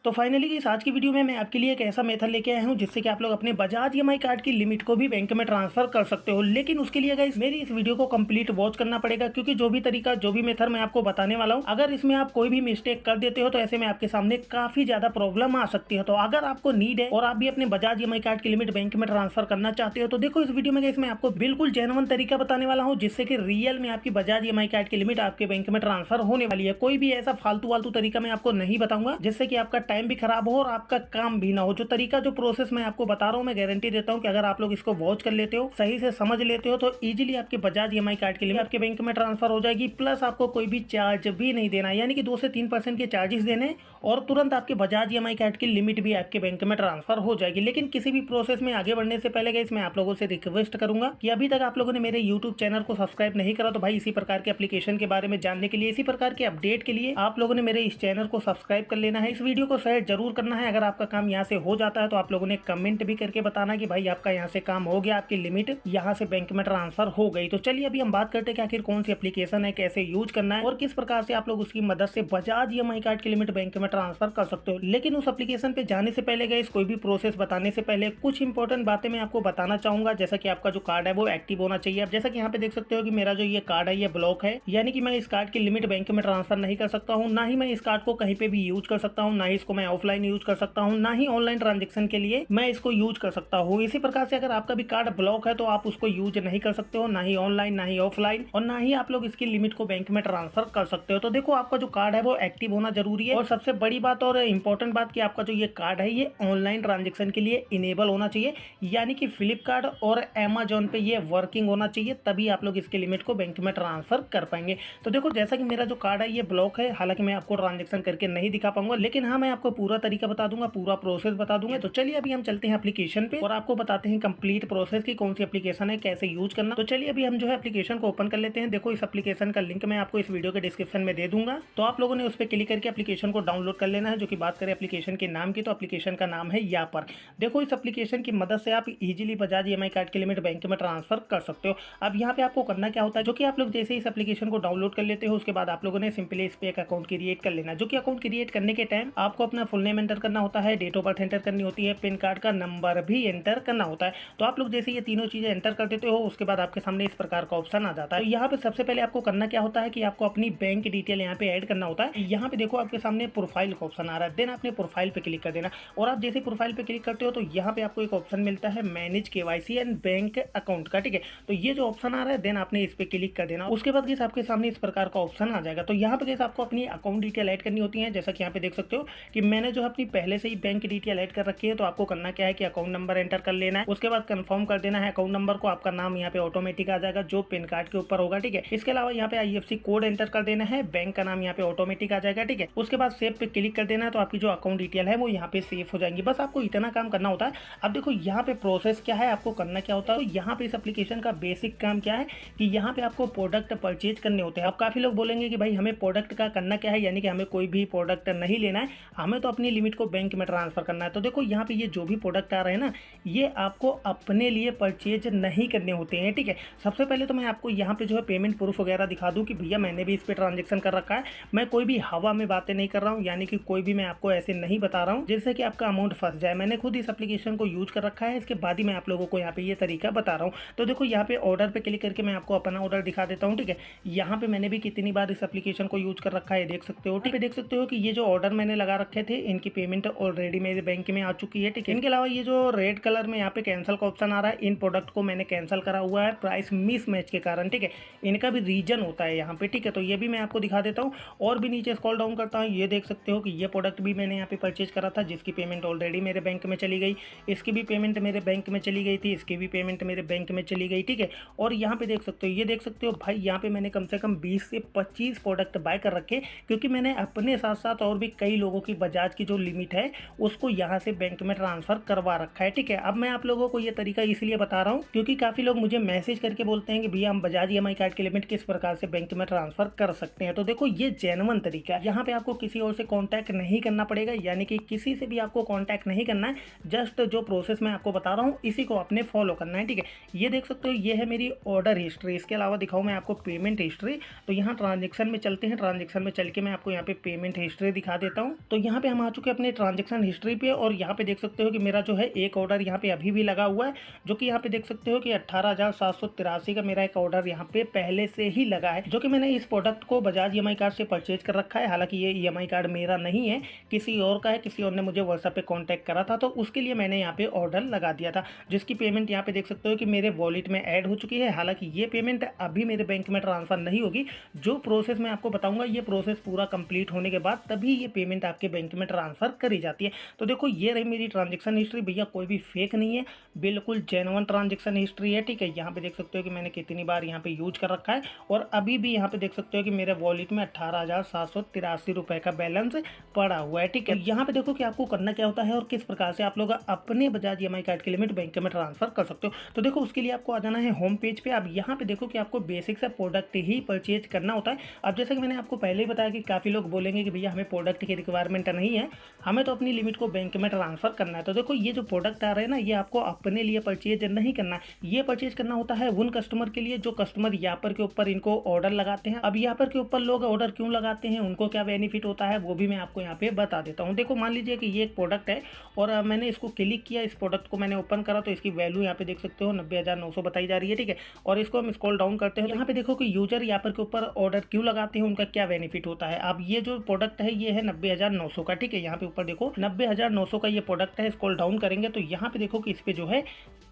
तो फाइनली इस आज की वीडियो में मैं आपके लिए एक ऐसा मेथड लेके आया हूं जिससे कि आप लोग अपने बजाज ईएमआई कार्ड की लिमिट को भी बैंक में ट्रांसफर कर सकते हो। लेकिन उसके लिए गाइस मेरी इस वीडियो को कंप्लीट वॉच करना पड़ेगा, क्योंकि जो भी तरीका जो भी मेथड मैं आपको बताने वाला हूं, अगर इसमें आप कोई भी मिस्टेक कर देते हो तो ऐसे में आपके सामने काफी ज्यादा प्रॉब्लम आ सकती है। तो अगर आपको नीड है और आप भी अपने बजाज ईएमआई कार्ड की लिमिट बैंक में ट्रांसफर करना चाहते हो तो देखो इस वीडियो में गाइस मैं आपको बिल्कुल जेन्युइन तरीका बताने वाला हूँ, जिससे कि रियल में आपकी बजाज ईएमआई कार्ड की लिमिट आपके बैंक में ट्रांसफर होने वाली है। कोई भी ऐसा फालतू वालतू तरीका मैं आपको नहीं बताऊंगा जिससे कि आपका टाइम भी खराब हो और आपका काम भी ना हो। जो तरीका जो प्रोसेस मैं आपको बता रहा हूं, मैं गारंटी देता हूं कि अगर आप लोग इसको वॉच कर लेते हो, सही से समझ लेते हो, तो इजीली आपके बजाज ईएमआई कार्ड के लिए आपके बैंक में ट्रांसफर हो जाएगी। प्लस आपको कोई भी चार्ज भी नहीं देना, यानी कि 2 से 3% के चार्जेस देने और तुरंत आपके बजाज ईएमआई कार्ड की लिमिट भी आपके बैंक में ट्रांसफर हो जाएगी। लेकिन किसी भी प्रोसेस में आगे बढ़ने से पहले गाइस मैं आप लोगों से रिक्वेस्ट करूंगा कि अभी तक आप लोगों ने मेरे यूट्यूब चैनल को सब्सक्राइब नहीं करा तो भाई इसी प्रकार के एप्लीकेशन के बारे में जानने के लिए, इसी प्रकार के अपडेट के लिए आप लोगों ने मेरे इस चैनल को सब्सक्राइब कर लेना है। इस वीडियो को शेयर जरूर करना है। अगर आपका काम यहाँ से हो जाता है तो आप लोगों ने कमेंट भी करके बताना कि भाई आपका यहाँ से काम हो गया, आपकी लिमिट यहाँ से बैंक में ट्रांसफर हो गई। तो चलिए अभी हम बात करते हैं कि आखिर कौन सी एप्लीकेशन है, कैसे यूज करना है और किस प्रकार से आप लोग उसकी मदद से बजाज ईएमआई कार्ड की लिमिट बैंक में ट्रांसफर कर सकते हो। लेकिन उस एप्लीकेशन पे जाने से पहले गाइस, कोई भी प्रोसेस बताने से पहले कुछ इंपॉर्टेंट बातें मैं आपको बताना चाहूंगा। जैसा कि आपका जो कार्ड है वो एक्टिव होना चाहिए। अब जैसा कि यहाँ पे देख सकते हो कि मेरा जो ये कार्ड है ये ब्लॉक है, यानी कि मैं इस कार्ड की लिमिट बैंक में ट्रांसफर नहीं कर सकता हूँ, ना ही मैं इस कार्ड को कहीं पे भी यूज कर सकता हूँ, ना ही इसको मैं ऑफलाइन यूज कर सकता हूँ, ना ही ऑनलाइन ट्रांजेक्शन के लिए मैं इसको यूज कर सकता हूँ। इसी प्रकार से अगर आपका भी कार्ड ब्लॉक है तो आप उसको यूज नहीं कर सकते हो, ना ही ऑनलाइन ना ही ऑफलाइन, और ना ही आप लोग इसकी लिमिट को बैंक में ट्रांसफर कर सकते हो। तो देखो आपका जो कार्ड है वो एक्टिव होना जरूरी है, और सबसे बड़ी बात और इंपॉर्टेंट बात कि आपका जो ये कार्ड है ये ऑनलाइन ट्रांजेक्शन के लिए इनेबल होना चाहिए, यानी कि फ्लिपकार्ट और अमेजोन पे ये वर्किंग होना चाहिए, तभी आप लोग इसकी लिमिट को बैंक में ट्रांसफर कर पाएंगे। तो देखो जैसा कि मेरा जो कार्ड है ये ब्लॉक है, हालांकि मैं आपको ट्रांजेक्शन करके नहीं दिखा पाऊंगा, लेकिन हाँ मैं आपको पूरा तरीका बता दूंगा, पूरा प्रोसेस बता दूंगा। तो चलिए अभी हम चलते हैं एप्लीकेशन पे और आपको बताते हैं कंप्लीट प्रोसेस की कौन सी एप्लीकेशन है, कैसे यूज करना। तो चलिए अभी हम जो है एप्लीकेशन को ओपन कर लेते हैं। देखो इस एप्लीकेशन का लिंक मैं आपको इस वीडियो के डिस्क्रिप्शन में दे दूंगा, तो आप लोगों ने उस पर क्लिक करके एप्लीकेशन को डाउनलोड कर लेना है। जो कि बात करें एप्लीकेशन के नाम की, तो एप्लीकेशन का नाम है यहाँ पर। देखो इस एप्लीकेशन की मदद से आप इजीली बजाज ईएमआई कार्ड की लिमिट बैंक में ट्रांसफर कर सकते हो। अब यहाँ पे आपको करना क्या होता है, जो कि आप लोग जैसे इस एप्लीकेशन को डाउनलोड कर लेते हो उसके बाद आप लोगों ने सिंपली इस पे एक अकाउंट क्रिएट कर लेना। जो कि अकाउंट क्रिएट करने के टाइम आपको अपना फुल नेम एंटर करना होता है, डेट ऑफ बर्थ एंटर करनी होती है, पिन कार्ड का नंबर भी एंटर करना होता है। तो आप लोग जैसे ये तीनों चीजें एंटर कर देते हो उसके बाद आपके सामने इस प्रकार का ऑप्शन आ जाता है। तो यहाँ पे सबसे पहले आपको करना क्या होता है कि आपको अपनी बैंक डिटेल यहाँ पे ऐड करना होता है। यहाँ पे देखो आपके सामने प्रोफाइल का ऑप्शन आ रहा है, देन आपने प्रोफाइल पे क्लिक कर देना, और आप जैसे प्रोफाइल पे क्लिक करते हो तो यहाँ पे आपको एक ऑप्शन मिलता है manage KYC and bank account का, ठीक है। तो ये जो ऑप्शन आ रहा है देन आपने इस पे क्लिक कर देना। उसके बाद गाइस आपके सामने इस प्रकार का ऑप्शन आ जाएगा। तो यहाँ पे गाइस आपको अपनी अकाउंट डिटेल ऐड करनी होती है। जैसा कि यहाँ पे देख सकते हो कि मैंने जो अपनी पहले से ही बैंक डिटेल ऐड कर रखी है। तो आपको करना क्या है कि अकाउंट नंबर एंटर कर लेना है, उसके बाद कंफर्म कर देना है अकाउंट नंबर को। आपका नाम यहाँ पे ऑटोमेटिक आ जाएगा जो पिन कार्ड के ऊपर होगा, ठीक है। इसके अलावा यहाँ पे आईएफएससी कोड एंटर कर देना है, बैंक का नाम यहाँ पे ऑटोमेटिक आ जाएगा, ठीक है। उसके बाद सेव पे क्लिक कर देना है, तो आपकी जो अकाउंट डिटेल है वो यहाँ पे सेव हो जाएंगी। बस आपको इतना काम करना होता है। अब देखो यहाँ पे प्रोसेस क्या है, आपको करना क्या होता है। तो यहाँ पे इस एप्लीकेशन का बेसिक काम क्या है कि यहाँ पे आपको प्रोडक्ट परचेज करने होते हैं। अब काफी लोग बोलेंगे कि भाई हमें प्रोडक्ट का करना क्या है, यानी कि हमें कोई भी प्रोडक्ट नहीं लेना है, हमें तो अपनी लिमिट को बैंक में ट्रांसफर करना है। तो देखो यहाँ पे ये जो भी प्रोडक्ट आ रहे हैं ना, ये आपको अपने लिए परचेज नहीं करने होते हैं, ठीक है। सबसे पहले तो मैं आपको यहाँ पे जो है पेमेंट प्रूफ वगैरह दिखा दूं कि भैया मैंने भी इस पे ट्रांजेक्शन कर रखा है। मैं कोई भी हवा में बातें नहीं कर रहा हूँ, यानी कि कोई भी मैं आपको ऐसे नहीं बता रहा हूँ जिससे कि आपका अमाउंट फंस जाए। मैंने खुद इस एप्लीकेशन को यूज कर रखा है, इसके बाद ही मैं आप लोगों को यहाँ पे ये तरीका बता रहा हूँ। तो देखो यहाँ पे ऑर्डर पे क्लिक करके मैं आपको अपना ऑर्डर दिखा देता हूँ, ठीक है। यहाँ पे मैंने भी कितनी बार इस एप्लीकेशन को यूज कर रखा है देख सकते हो, ठीक है। देख सकते हो कि ये जो ऑर्डर मैंने लगा रखे थे इनकी पेमेंट ऑलरेडी मेरे बैंक में आ चुकी है, ठीक है। इनके अलावा ये जो रेड कलर में यहाँ पे कैंसिल का ऑप्शन आ रहा है, इन प्रोडक्ट को मैंने कैंसिल करा हुआ है प्राइस मिस मैच के कारण, ठीक है। इनका भी रीजन होता है यहाँ पे, ठीक है। तो ये भी मैं आपको दिखा देता हूँ। और भी नीचे स्क्रॉल डाउन करता हूँ, ये देख सकते हो कि ये प्रोडक्ट भी मैंने यहाँ पे परचेज करा था, जिसकी पेमेंट ऑलरेडी मेरे बैंक में चली गई। इसकी भी पेमेंट मेरे बैंक में चली गई थी, इसकी भी पेमेंट मेरे बैंक में चली गई, ठीक है। और यहाँ पे देख सकते हो, ये देख सकते हो भाई यहाँ पे मैंने कम से कम 20 से 25 प्रोडक्ट बाय कर रखे, क्योंकि मैंने अपने साथ साथ और भी कई लोगों की बजाज की जो लिमिट है उसको यहाँ से बैंक में ट्रांसफर करवा रखा है, ठीक है। अब मैं आप लोगों को ये तरीका इसलिए बता रहा हूँ क्योंकि काफी लोग मुझे मैसेज करके बोलते हैं कि भैया हम बजाज ईएमआई कार्ड की लिमिट किस प्रकार से बैंक में ट्रांसफर कर सकते हैं। तो देखो ये जेन्युइन तरीका है, यहाँ पे आपको किसी और से कॉन्टैक्ट नहीं करना पड़ेगा, यानी कि किसी से भी आपको कॉन्टैक्ट नहीं करना है। जस्ट जो प्रोसेस मैं आपको बता रहा हूँ इसी को आपने फॉलो करना है, ठीक है। ये देख सकते हो ये है मेरी ऑर्डर हिस्ट्री। इसके अलावा दिखाऊँ मैं आपको पेमेंट हिस्ट्री, तो यहाँ ट्रांजेक्शन में चलते हैं। ट्रांजेक्शन में चल के मैं आपको यहाँ पे पेमेंट हिस्ट्री दिखा देता हूँ। तो यहाँ पे हम आ चुके हैं अपने ट्रांजेक्शन हिस्ट्री पे और यहाँ पे देख सकते हो कि मेरा जो है एक ऑर्डर यहाँ पे अभी भी लगा हुआ है, जो कि यहाँ पे देख सकते हो कि 18,783 का मेरा एक ऑर्डर यहाँ पे पहले से ही लगा है, जो कि मैंने इस प्रोडक्ट को बजाज EMI कार्ड से परचेज कर रखा है। हालांकि ये EMI कार्ड मेरा नहीं है, किसी और का है, किसी और ने मुझे व्हाट्सएप पे कांटेक्ट करा था, तो उसके लिए मैंने यहाँ पे ऑर्डर लगा दिया था, जिसकी पेमेंट यहाँ पे देख सकते हो कि मेरे वॉलेट में ऐड हो चुकी है। हालांकि ये पेमेंट अभी मेरे बैंक में ट्रांसफर नहीं होगी, जो प्रोसेस मैं आपको बताऊंगा ये प्रोसेस पूरा कंप्लीट होने के बाद तभी ये पेमेंट आपके बैंक में ट्रांसफर करी जाती है। तो देखो ये रही मेरी ट्रांजेक्शन हिस्ट्री, भैया कोई भी फेक नहीं है, बिल्कुल जेन्युइन ट्रांजेक्शन हिस्ट्री है, ठीक है। यहाँ पे देख सकते हो कि मैंने कितनी बार यहाँ पे यूज कर रखा है और अभी भी यहाँ पे देख सकते हो कि मेरे वॉलेट में 18,783 रुपए का बैलेंस पड़ा हुआ है, ठीक है। यहाँ पे देखो कि आपको करना क्या होता है और किस प्रकार से आप लोग अपने बजाज EMI कार्ड की लिमिट बैंक में ट्रांसफर कर सकते हो। तो देखो उसके लिए आपको आ जाना है होम पेज पे। अब यहाँ पे देखो कि आपको बेसिक सा प्रोडक्ट ही परचेज करना होता है। अब जैसे कि मैंने आपको पहले ही बताया कि काफ़ी लोग बोलेंगे कि भैया हमें प्रोडक्ट की रिक्वायरमेंट नहीं है, हमें तो अपनी लिमिट को बैंक में ट्रांसफर करना है। तो देखो ये जो प्रोडक्ट आ रहे हैं ना, ये आपको अपने लिए परचेज नहीं करना है, ये परचेज करना होता है उन कस्टमर के लिए जो कस्टमर यापर के ऊपर इनको ऑर्डर लगाते हैं। अब यापर के ऊपर लोग ऑर्डर क्यों लगाते हैं, उनको क्या बेनिफिट होता है, वो भी मैं आपको यहाँ पे बता देता हूँ। देखो मान लीजिए कि ये एक प्रोडक्ट है और मैंने इसको क्लिक किया, इस प्रोडक्ट को मैंने ओपन करा, तो इसकी वैल्यू यहाँ पे देख सकते हो 90,900 बताई जा रही है, ठीक है। और इसको हम स्क्रॉल डाउन करते हैं, यहाँ पे देखो कि यूजर यापर के ऊपर ऑर्डर क्यों लगाते हैं, उनका क्या बेनिफिट होता है। अब ये जो प्रोडक्ट है ये है 90,900 का, ठीक है। यहाँ पे ऊपर देखो 90,900 का ये प्रोडक्ट है। स्क्रॉल डाउन करेंगे तो यहाँ पे देखो कि इस पे जो है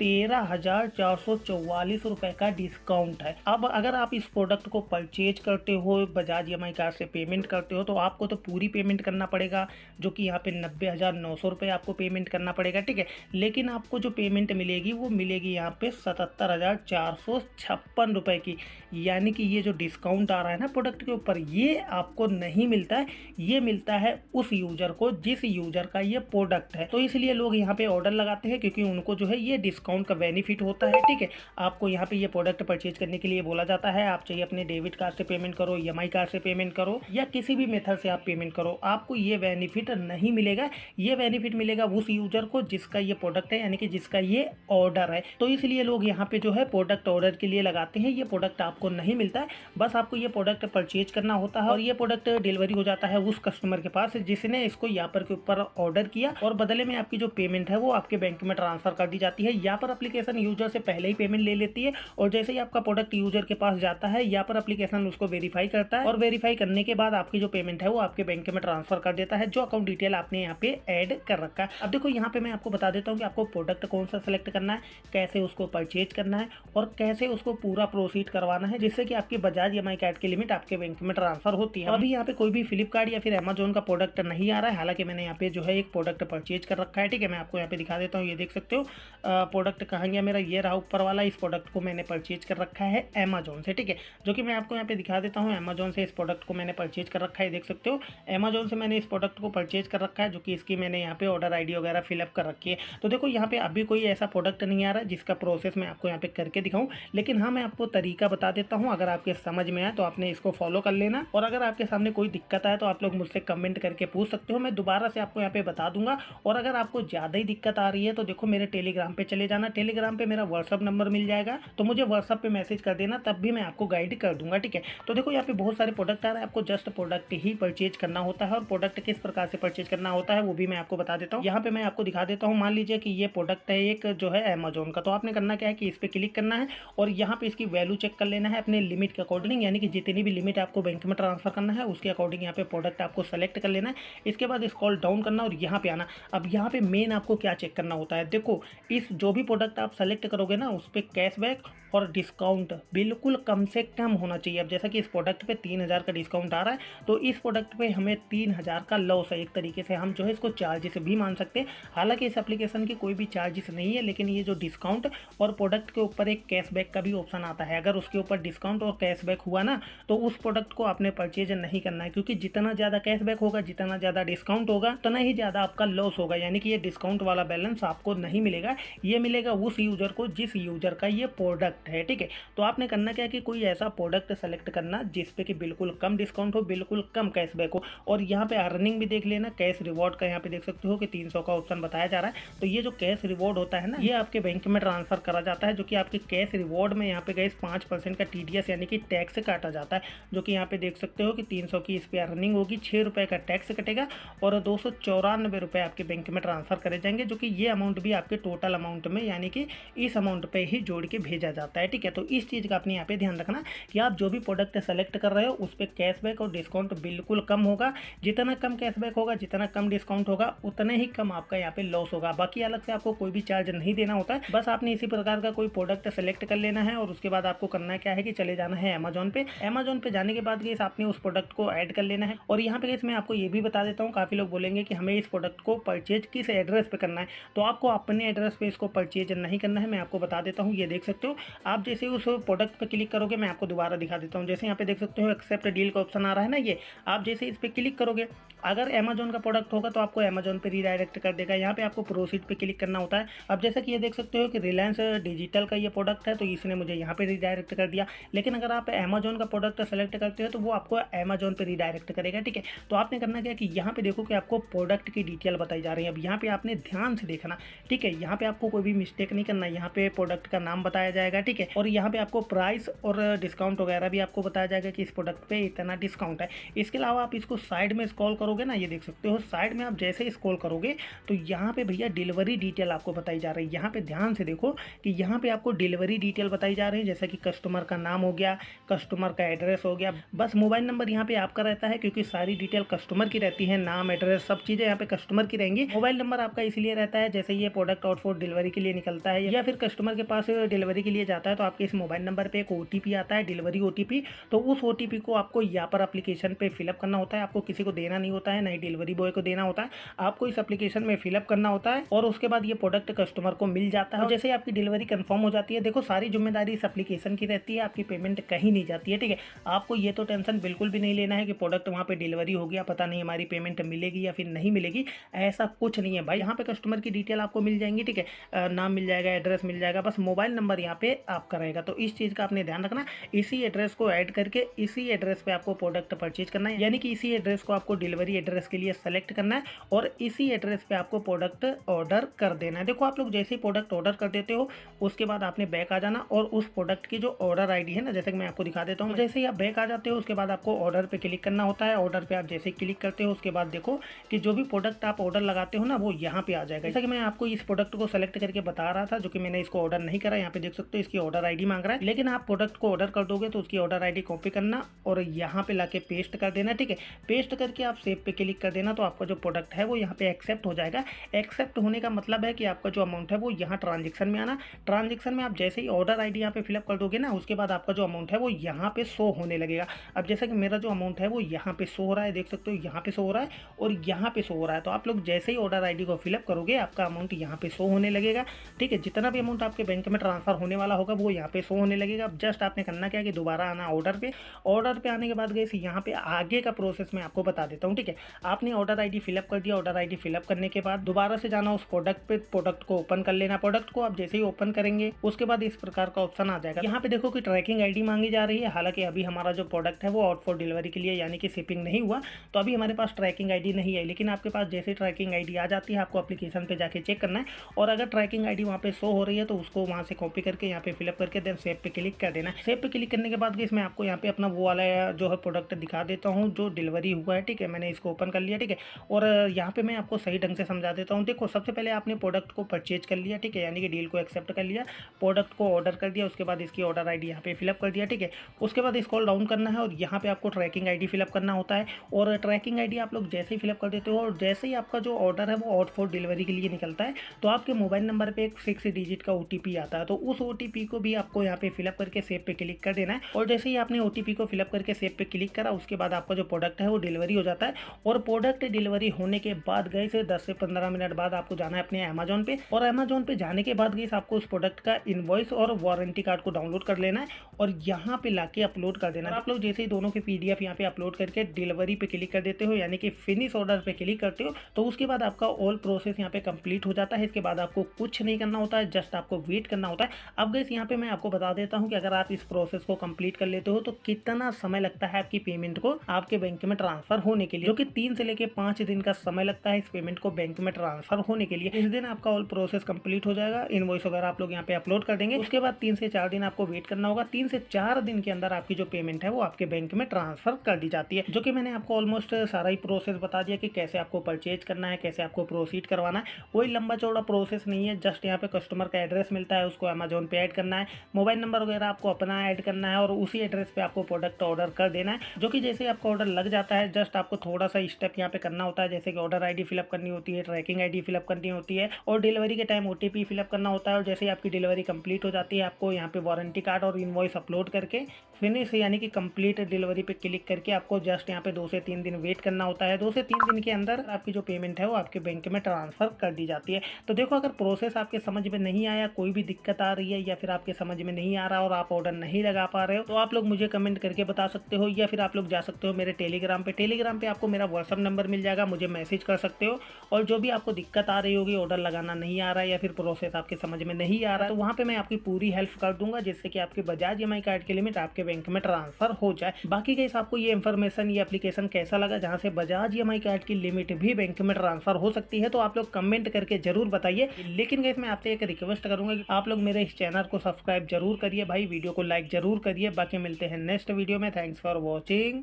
13,444 रुपए का डिस्काउंट है। अब अगर आप इस प्रोडक्ट को परचेज करते हो, बजाज EMI कार्ड से पेमेंट करते हो, तो आपको तो पूरी पेमेंट करना पड़ेगा, जो कि यहाँ पे 90,900 रुपये आपको पेमेंट करना पड़ेगा, ठीक है। लेकिन आपको जो पेमेंट मिलेगी वो मिलेगी यहाँ पे 77,456 रुपये की, यानी कि ये जो डिस्काउंट आ रहा है ना प्रोडक्ट के ऊपर, ये आपको नहीं मिलता है, ये मिलता है उस यूजर को जिस यूजर का ये प्रोडक्ट है। तो इसलिए लोग यहाँ पे ऑर्डर लगाते हैं, क्योंकि उनको जो है ये डिस्काउंट का बेनिफिट होता है, ठीक है। आपको यहाँ पे ये प्रोडक्ट परचेज करने के लिए बोला जाता है, आप चाहिए अपने डेबिट कार्ड से पेमेंट करो, EMI कार्ड से पेमेंट करो या किसी भी मेथड से आप पेमेंट करो, आपको ये बेनिफिट नहीं मिलेगा। ये बेनिफिट मिलेगा उस यूजर को जिसका ये प्रोडक्ट है, यानी कि जिसका ये ऑर्डर है। तो इसलिए लोग यहाँ पे जो है प्रोडक्ट ऑर्डर के लिए लगाते हैं। ये प्रोडक्ट आपको नहीं मिलता है, बस आपको ये प्रोडक्ट परचेज करना होता है और ये प्रोडक्ट डिलीवरी हो जाता है उस कस्टमर के पास जिसने इसको यापर के ऊपर ऑर्डर किया, और बदले में आपकी जो पेमेंट है वो आपके बैंक में ट्रांसफर कर दी जाती है। यापर एप्लीकेशन यूजर से पहले ही पेमेंट ले लेती है और जैसे ही आपका प्रोडक्ट यूजर के पास जाता है, यापर एप्लीकेशन उसको वेरीफाई करता है और वेरीफाई करने के बाद आपकी जो पेमेंट है वो आपके बैंक में ट्रांसफर कर देता है, जो अकाउंट डिटेल आपने यहाँ पे ऐड कर रखा है। अब देखो यहाँ पे मैं आपको बता देता हूँ कि आपको प्रोडक्ट कौन सा सेलेक्ट करना है, कैसे उसको परचेज करना है और कैसे उसको पूरा प्रोसीड करवाना है, जिससे कि आपकी बजाज EMI कार्ड की लिमिट आपके बैंक में ट्रांसफर होती है। अभी यहाँ पे कोई भी फ्लिपकार्ट या फिर अमेजोन का प्रोडक्ट नहीं आ रहा है, हालांकि मैंने यहाँ पे जो है एक प्रोडक्ट परचेज कर रखा है, ठीक है। मैं आपको यहाँ पे दिखा देता हूँ, ये देख सकते हो प्रोडक्ट कहाँ गया मेरा, ये रहा ऊपर वाला। इस प्रोडक्ट को मैंने परचेज कर रखा है अमेजोन से, ठीक है, जो कि मैं आपको यहाँ पे दिखा देता हूँ। अमेजोन से इस प्रोडक्ट को मैंने परचेज कर रखा है, देख सकते हो अमेजोन से मैंने इस प्रोडक्ट को परचेज कर रखा है, जो कि इसकी मैंने यहाँ पे ऑर्डर ID वगैरह फिलअप कर रखी है। तो देखो यहाँ पे अभी कोई ऐसा प्रोडक्ट नहीं आ रहा है जिसका प्रोसेस मैं आपको यहाँ पे करके दिखाऊँ, लेकिन हाँ मैं आपको तरीका बता देता हूँ। अगर आपके समझ में आए तो आपने इसको फॉलो कर लेना, और अगर आपके सामने कोई दिक्कत आए तो आप लोग मुझसे कमेंट करके पूछ सकते हो, मैं दोबारा से आपको यहाँ पे बता दूंगा। और अगर आपको ज़्यादा ही दिक्कत आ रही है तो देखो मेरे टेलीग्राम पे चले जाना, टेलीग्राम पे मेरा व्हाट्सअप नंबर मिल जाएगा, तो मुझे व्हाट्सअप पे मैसेज कर देना, तब भी मैं आपको गाइड कर दूंगा, ठीक है। तो देखो यहाँ पे बहुत सारे प्रोडक्ट आ रहे हैं, आपको जस्ट प्रोडक्ट ही परचेज करना होता है, और प्रोडक्ट किस प्रकार से परचेज करना होता है वो भी मैं आपको बता देता हूँ। यहाँ पे मैं आपको दिखा देता हूँ। मान लीजिए कि ये प्रोडक्ट है एक जो है अमेजोन का, तो आपने करना क्या है कि इस पर क्लिक करना है और यहाँ पे इसकी वैल्यू चेक कर लेना है अपने लिमिट के अकॉर्डिंग, यानी कि जितनी भी लिमिट आपको बैंक में ट्रांसफर करना है उसके अकॉर्डिंग यहाँ पे प्रोडक्ट आपको सेलेक्ट कर लेना है। इसके बाद स्क्रॉल डाउन करना और यहाँ पे आना। अब यहाँ पे मेन आपको क्या चेक करना होता है, देखो इस जो भी प्रोडक्ट आप सेलेक्ट करोगे ना उस पर कैशबैक और डिस्काउंट बिल्कुल कम से कम होना चाहिए। अब जैसा कि इस प्रोडक्ट पे 3,000 का डिस्काउंट आ रहा है, तो इस प्रोडक्ट पे हमें 3,000 का लॉस है। एक तरीके से हम जो है इसको चार्जेस भी मान सकते हैं, हालांकि इस एप्लीकेशन की कोई भी चार्जेस नहीं है, लेकिन ये जो डिस्काउंट और प्रोडक्ट के ऊपर एक कैशबैक का भी ऑप्शन आता है। अगर उसके ऊपर डिस्काउंट और कैशबैक हुआ ना तो उस प्रोडक्ट को आपने परचेज नहीं करना है, क्योंकि जितना ज़्यादा कैशबैक होगा, जितना ज़्यादा डिस्काउंट होगा, उतना ही ज़्यादा आपका लॉस होगा। यानी कि ये डिस्काउंट वाला बैलेंस आपको नहीं मिलेगा, ये मिलेगा उस यूजर को जिस यूजर का ये प्रोडक्ट है, ठीक है। तो आपने करना क्या है कि कोई ऐसा प्रोडक्ट सेलेक्ट करना जिसपे कि बिल्कुल कम डिस्काउंट हो, बिल्कुल कम कैशबैक हो, और यहाँ पे अर्निंग भी देख लेना। कैश रिवॉर्ड का यहाँ पे देख सकते हो कि 300 का ऑप्शन बताया जा रहा है। तो ये जो कैश रिवॉर्ड होता है ना, ये आपके बैंक में ट्रांसफर करा जाता है, जो कि आपके कैश रिवॉर्ड में यहाँ पे गए 5% का TDS यानी कि टैक्स काटा जाता है, जो कि यहाँ पे देख सकते हो कि 300 की इस पर अर्निंग होगी, 6 रुपये का टैक्स कटेगा और 294 रुपये आपके बैंक में ट्रांसफ़र करे जाएंगे, जो कि ये अमाउंट भी आपके टोटल अमाउंट में यानी कि इस अमाउंट पे ही जोड़ के भेजा जाता है। ठीक है, तो इस चीज़ का अपने यहाँ पे ध्यान रखना कि आप जो भी प्रोडक्ट सेलेक्ट कर रहे हो उस पर कैशबैक और डिस्काउंट बिल्कुल कम होगा। जितना कम कैशबैक होगा, जितना कम डिस्काउंट होगा, उतना ही कम आपका यहाँ पे लॉस होगा। बाकी अलग से आपको कोई भी चार्ज नहीं देना होता है। बस आपने इसी प्रकार का कोई प्रोडक्ट सेलेक्ट कर लेना है और उसके बाद आपको करना क्या है कि चले जाना है अमेजोन पे। अमेजोन पे जाने के बाद गाइस आपने उस प्रोडक्ट को ऐड कर लेना है। और यहाँ पे गाइस मैं आपको ये भी बता देता हूँ, काफ़ी लोग बोलेंगे कि हमें इस प्रोडक्ट को परचेज किस एड्रेस पे करना है, तो आपको अपने एड्रेस पे इसको परचेज नहीं करना है। मैं आपको बता देता हूँ, ये देख सकते हो आप जैसे उस प्रोडक्ट पे क्लिक करोगे, मैं आपको दोबारा दिखा देता हूँ। जैसे यहाँ पे देख सकते हो एक्सेप्ट डील का ऑप्शन आ रहा है ना, ये आप जैसे इस पर क्लिक करोगे, अगर अमेजोन का प्रोडक्ट होगा तो आपको अमेजोन पे रीडायरेक्ट कर देगा। यहाँ पे आपको प्रोसीड पे क्लिक करना होता है। अब जैसा कि ये देख सकते हो कि रिलायंस डिजिटल का ये प्रोडक्ट है, तो इसने मुझे यहाँ पे रीडायरेक्ट कर दिया। लेकिन अगर आप अमेजोन का प्रोडक्ट सेलेक्ट करते हो तो वो आपको अमेजोन पे रीडायरेक्ट करेगा। ठीक है, तो आपने करना क्या कि यहाँ पे देखो कि आपको प्रोडक्ट की डिटेल बताई जा रही है। अब यहाँ पे आपने ध्यान से देखना, ठीक है, यहाँ पे आपको कोई भी मिस्टेक नहीं करना। यहाँ पे प्रोडक्ट का नाम बताया जाएगा, ठीक है, और यहाँ पे आपको प्राइस और डिस्काउंट वगैरह भी आपको बताया जाएगा कि इस प्रोडक्ट पे इतना डिस्काउंट है। इसके अलावा आप इसको साइड में स्क्रॉल करोगे ना, ये देख सकते हो साइड में आप जैसे स्क्रॉल करोगे तो यहाँ पे भैया डिलीवरी डिटेल आपको बताई जा रही है। यहाँ पे ध्यान से देखो कि यहाँ पे आपको डिलीवरी डिटेल बताई जा रही है, जैसा कि कस्टमर का नाम हो गया, कस्टमर का एड्रेस हो गया, बस मोबाइल नंबर यहाँ पे आपका रहता है क्योंकि सारी डिटेल कस्टमर की रहती है, नाम एड्रेस सब चीज़ें यहाँ पे कस्टमर की रहेंगी। मोबाइल नंबर आपका इसलिए रहता है जैसे ये प्रोडक्ट आउट फॉर डिलीवरी के लिए निकलता है या फिर कस्टमर के पास डिलीवरी के लिए जाता है, तो आपके इस मोबाइल नंबर पर एक OTP आता है, डिलीवरी OTP। तो उस OTP को आपको यहाँ पर एप्लीकेशन पे फिलअप करना होता है। आपको किसी को देना नहीं होता है, नहीं डिलीवरी बॉय को देना होता है, आपको इस एप्लीकेशन में फिलअप करना होता है और उसके बाद ये प्रोडक्ट कस्टमर को मिल जाता है। और जैसे ही आपकी डिलीवरी कंफर्म हो जाती है, देखो सारी जिम्मेदारी इस एप्लीकेशन की रहती है, आपकी पेमेंट कहीं नहीं जाती है। ठीक है, आपको ये तो टेंशन बिल्कुल भी नहीं लेना है कि प्रोडक्ट वहाँ पे डिलीवरी हो गया, पता नहीं हमारी पेमेंट मिलेगी या फिर नहीं मिलेगी, ऐसा कुछ नहीं है भाई। यहाँ पे कस्टमर की डिटेल आपको मिल जाएंगी, ठीक है, नाम मिल जाएगा, एड्रेस मिल जाएगा, बस मोबाइल नंबर यहाँ पे आपका रहेगा। तो इस चीज़ का आपने ध्यान रखना, इसी एड्रेस को ऐड करके इसी एड्रेस पे आपको प्रोडक्ट परचेज करना है, यानी कि इसी एड्रेस को आपको डिलीवरी एड्रेस के लिए सेलेक्ट करना है और इसी एड्रेस पे आपको प्रोडक्ट ऑर्डर कर देना है। देखो आप लोग जैसे ही प्रोडक्ट ऑर्डर कर देते हो उसके बाद आपने बैक आ जाना और उस प्रोडक्ट की जो ऑर्डर आईडी है ना, जैसे कि मैं आपको दिखा देता हूँ, जैसे ही आप बैक आ जाते हो उसके बाद आपको ऑर्डर पे क्लिक करना होता है। ऑर्डर पे आप जैसे क्लिक करते हो उसके बाद देखो कि जो भी प्रोडक्ट आप ऑर्डर लगाते हो ना वो यहाँ पे आ जाएगा। जैसा कि मैं आपको इस प्रोडक्ट को सेलेक्ट करके बता रहा था, जो कि मैंने इसको ऑर्डर नहीं करा, यहाँ पे देख सकते हो इसकी ऑर्डर आईडी मांग रहा है। लेकिन आप प्रोडक्ट को ऑर्डर कर दोगे तो उसकी ऑर्डर आईडी कॉपी करना और यहाँ पे लाके पेस्ट कर देना। ठीक है, पेस्ट करके आप सेव पे क्लिक कर देना, तो आपका जो प्रोडक्ट है वो यहाँ पे एक्सेप्ट हो जाएगा। एक्सेप्ट होने का मतलब है कि आपका जो अमाउंट है वो यहाँ ट्रांजेक्शन में आना। ट्रांजेक्शन में आप जैसे ही ऑर्डर आईडी यहाँ पे फिलअप कर दोगे ना, उसके बाद आपका जो अमाउंट है वो यहाँ पे शो होने लगेगा। अब जैसा कि मेरा जो अमाउंट है वो यहाँ पे शो हो रहा है, देख सकते हो यहाँ पे शो हो रहा है और यहाँ पे शो हो रहा है। तो आप लोग जैसे ही ऑर्डर आईडी को फिलअप करोगे आपका अमाउंट यहाँ पे शो होने लगेगा। ठीक है, जितना भी अमाउंट आपके बैंक में ट्रांसफर होने वाला होगा वो यहाँ पे शो होने लगेगा। अब जस्ट आपने करना क्या है कि दोबारा आना ऑर्डर पे। ऑर्डर पे आने के बाद गाइस यहाँ पे आगे का प्रोसेस मैं आपको बता देता हूँ। ठीक है, आपने ऑर्डर आईडी फिलअप कर दिया, ऑर्डर आईडी फिलअप करने के बाद दोबारा से जाना उस प्रोडक्ट पे, प्रोडक्ट को ओपन कर लेना। प्रोडक्ट को आप जैसे ही ओपन करेंगे उसके बाद इस प्रकार का ऑप्शन आ जाएगा। यहाँ पे देखो कि ट्रैकिंग आईडी मांगी जा रही है, हालांकि अभी हमारा जो प्रोडक्ट है वो आउट फॉर डिलीवरी के लिए यानी कि शिपिंग नहीं हुआ, तो अभी हमारे पास ट्रैकिंग आईडी नहीं है। लेकिन आपके पास जैसे ट्रैकिंग आईडी आ जाती है आपको एप्लीकेशन पे जाके चेक करना है और अगर ट्रैकिंग आईडी वहाँ पे शो हो रही है तो उसको वहाँ से कॉपी करके यहाँ पे फिलअप करके देन सेव पे क्लिक कर देना। सेव पे क्लिक करने के बाद मैं आपको यहाँ पे अपना वो वाला जो है प्रोडक्ट दिखा देता हूँ जो डिलीवरी हुआ है। ठीक है, मैंने इसको ओपन कर लिया। ठीक है, और यहाँ पे मैं आपको सही ढंग से समझा देता हूँ। देखो सबसे पहले आपने प्रोडक्ट को परचेज कर लिया, ठीक है, यानी कि डील को एक्सेप्ट कर लिया, प्रोडक्ट को ऑर्डर कर दिया, उसके बाद इसकी ऑर्डर आईडी यहाँ पे फिलअप कर दिया। ठीक है, उसके बाद स्क्रॉल डाउन करना है और यहाँ पे आपको ट्रैकिंग आईडी फिलअप करना होता है और ट्रैकिंग आईडी आप लोग जैसे ही फिलअप कर देते हो और जैसे ही आपका जो ऑर्डर है वो आउट फॉर डिलीवरी के लिए निकलता है तो आपके मोबाइल नंबर पे एक 6 डिजिट का OTP आता है। तो उस OTP को भी आपको यहाँ पे फिलअप करके सेव पे क्लिक कर देना है और जैसे ही आपने OTP को फिलअप करके सेव पे क्लिक करा उसके बाद आपका जो प्रोडक्ट है वो डिलीवरी हो जाता है। और प्रोडक्ट डिलीवरी होने के बाद गए से 10 से 15 मिनट बाद आपको जाना है अपने अमेजोन पे और अमेजोन पे जाने के बाद गई आपको उस प्रोडक्ट का इनवॉइस और वारंटी कार्ड को डाउनलोड कर लेना है और यहाँ पे लाके अपलोड कर देना है। आप लोग जैसे ही दोनों के PDF यहाँ पे अपलोड करके डिलीवरी पे क्लिक कर देते हो यानी कि फिनिश ऑर्डर पे क्लिक करते हो तो उसके बाद आपका ऑल प्रोसेस यहाँ पे कंप्लीट हो जाता है। इसके बाद आपको कुछ नहीं करना होता है, जस्ट आपको वेट करना होता है। अब गाइस यहाँ पे मैं आपको बता देता हूँ कि अगर आप इस प्रोसेस को कंप्लीट कर लेते हो तो कितना समय लगता है आपकी पेमेंट को आपके बैंक में ट्रांसफर होने के लिए, जो कि 3 से लेके 5 दिन का समय लगता है इस पेमेंट को बैंक में ट्रांसफर होने के लिए। इस दिन आपका ऑल प्रोसेस कंप्लीट हो जाएगा, इनवॉइस वगैरह आप लोग यहाँ पे अपलोड कर देंगे। उसके बाद 3 से 4 दिन आपको वेट करना होगा। 3 से 4 दिन के अंदर आपकी जो पेमेंट है वो आपके बैंक में ट्रांसफर कर दी जाती है। जो कि मैंने आपको ऑलमोस्ट सारा ही प्रोसेस बता दिया कि कैसे आपको परचेज करना है, कैसे आपको प्रोसीड करवाना है। कोई लंबा चौड़ा प्रोसेस नहीं है, जस्ट यहाँ पे कस्टमर का एड्रेस मिलता है, उसको अमेजोन पे ऐड करना है, मोबाइल नंबर वगैरह आपको अपना ऐड करना है और उसी एड्रेस पे आपको प्रोडक्ट ऑर्डर कर देना है। जो कि जैसे आपका ऑर्डर लग जाता है, जस्ट आपको थोड़ा सा स्टेप यहाँ पे करना होता है, जैसे कि ऑर्डर आईडी फिलअप करनी होती है, ट्रैकिंग आईडी फिलअप करनी होती है और डिलीवरी के टाइम ओटीपी फिलअप करना होता है। और जैसे ही आपकी डिलीवरी कंप्लीट हो जाती है, आपको यहाँ पे वारंटी कार्ड और इनवॉइस अपलोड करके फिनिश यानी कि कंप्लीट डिलीवरी पे क्लिक करके आपको जस्ट यहाँ पे 2 से 3 दिन वेट करना होता है। 2 से 3 दिन के अंदर आपकी जो पेमेंट है वो आपके बैंक में ट्रांसफर कर दी जाती है। तो देखो, अगर प्रोसेस आपके समझ में नहीं आया, कोई भी दिक्कत आ रही है या फिर आपके समझ में नहीं आ रहा और आप ऑर्डर नहीं लगा पा रहे हो, तो आप लोग मुझे कमेंट करके बता सकते हो या फिर आप लोग जा सकते हो मेरे टेलीग्राम पे आपको मेरा व्हाट्सअप नंबर मिल जाएगा, मुझे मैसेज कर सकते हो। और जो भी आपको दिक्कत आ रही होगी, ऑर्डर लगाना नहीं आ रहा है या फिर प्रोसेस आपके समझ में नहीं आ रहा है, तो वहाँ पे मैं आपकी पूरी हेल्प कर दूंगा, जिससे कि आपके बजाज ईएमआई कार्ड की लिमिट आपके बैंक में ट्रांसफर हो जाए। बाकी गाइस, आपको ये इन्फॉर्मेशन, ये एप्लीकेशन कैसा लगा जहाँ से बजाज ईएमआई कार्ड की लिमिट भी बैंक में ट्रांसफर हो सकती है, तो आप लोग कमेंट करके जरूर बताइए। लेकिन गाइस, मैं आपसे एक रिक्वेस्ट करूंगा कि आप लोग मेरे इस चैनल को सब्सक्राइब जरूर करिए भाई, वीडियो को लाइक जरूर करिए। बाकी मिलते हैं नेक्स्ट वीडियो में। Thanks for watching.